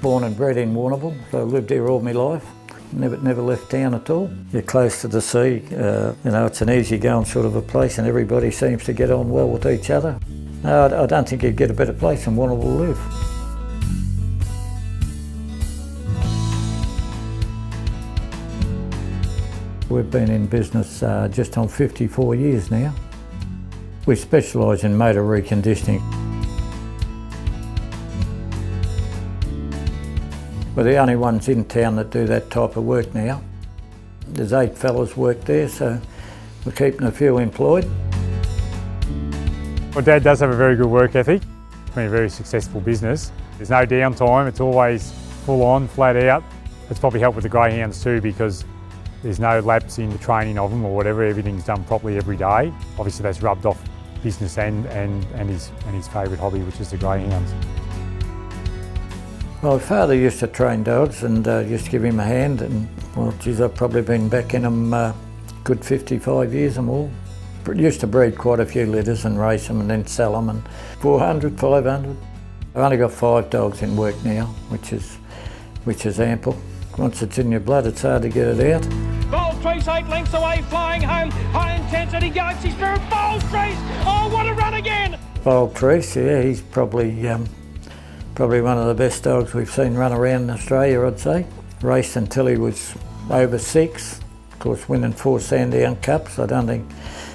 Born and bred in Warrnambool, so I lived here all my life. Never left town at all. You're close to the sea, it's an easy going sort of a place and everybody seems to get on well with each other. No, I don't think you'd get a better place than Warrnambool to live. We've been in business just on 54 years now. We specialise in motor reconditioning. We're the only ones in town that do that type of work now. There's 8 fellas work there, so we're keeping a few employed. Well, Dad does have a very good work ethic. It's been a very successful business. There's no downtime, it's always full on, flat out. It's probably helped with the Greyhounds too because there's no lapse in the training of them or whatever, everything's done properly every day. Obviously that's rubbed off business and his favourite hobby, which is the Greyhounds. My father used to train dogs and used to give him a hand, and well, geez, I've probably been back in them good 55 years or more. Used to breed quite a few litters and race them and then sell them, and 400, 500. I've only got 5 dogs in work now, which is ample. Once it's in your blood, it's hard to get it out. Bold Trees 8 lengths away, flying home, high intensity goes, he's through. Bold Trees, oh what a run again! Bold Trees, yeah, he's probably one of the best dogs we've seen run around in Australia, I'd say. Raced until he was over 6, of course winning 4 Sandown Cups. I don't think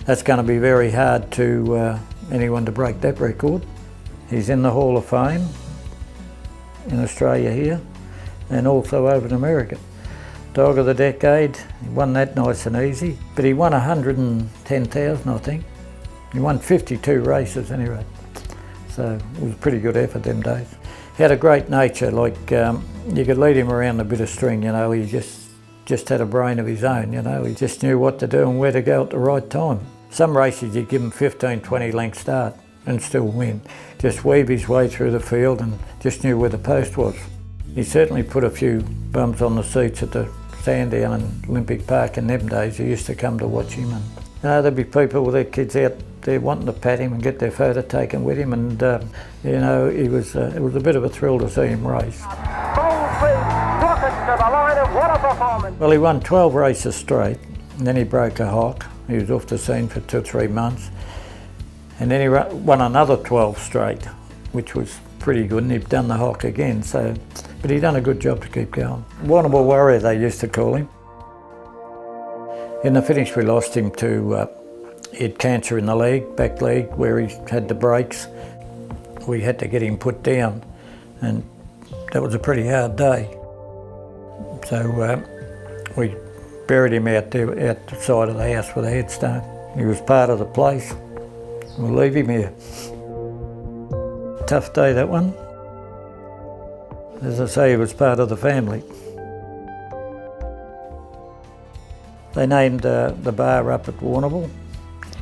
that's going to be very hard to anyone to break that record. He's in the Hall of Fame in Australia here and also over in America. Dog of the Decade, he won that nice and easy, but he won 110,000 I think. He won 52 races anyway, so it was a pretty good effort them days. He had a great nature, like you could lead him around a bit of string, he just had a brain of his own, he just knew what to do and where to go at the right time. Some races you'd give him 15, 20 length start and still win. Just weave his way through the field and just knew where the post was. He certainly put a few bums on the seats at the Sandown and Olympic Park in them days. Who used to come to watch him, and there'd be people with their kids out there wanting to pat him and get their photo taken with him, and it was a bit of a thrill to see him race. Well, he won 12 races straight, and then he broke a hock. He was off the scene for 2 or 3 months, and then he won another 12 straight, which was pretty good, and he'd done the hock again, but he'd done a good job to keep going. Warrnambool Warrior, they used to call him. In the finish we lost him to, he had cancer in the leg, back leg, where he had the breaks. We had to get him put down, and that was a pretty hard day. So we buried him out there, out the side of the house with a headstone. He was part of the place. We'll leave him here. Tough day, that one. As I say, he was part of the family. They named the bar up at Warrnambool,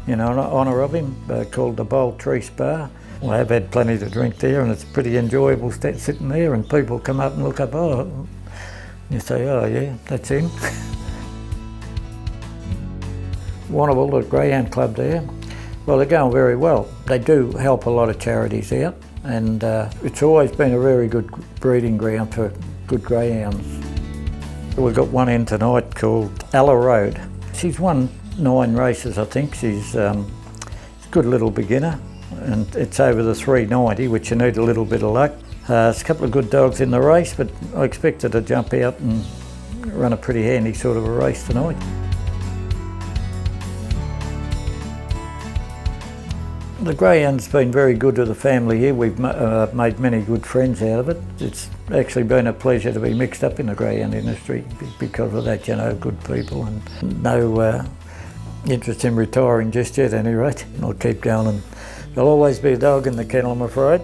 in honour of him, called the Bold Trees Bar. Well, I've had plenty to drink there, and it's pretty enjoyable sitting there, and people come up and look up, oh, you say, oh yeah, that's him. Warrnambool, the Greyhound Club there, well, they're going very well. They do help a lot of charities out, and it's always been a very good breeding ground for good greyhounds. We've got one in tonight called Ella Road. She's won 9 races, I think. She's a good little beginner, and it's over the 390, which you need a little bit of luck. There's a couple of good dogs in the race, but I expect her to jump out and run a pretty handy sort of a race tonight. The Greyhound's been very good to the family here. We've made many good friends out of it. It's actually been a pleasure to be mixed up in the Greyhound industry because of that, good people, and no interest in retiring just yet, at any rate. I'll keep going, and there'll always be a dog in the kennel, I'm afraid.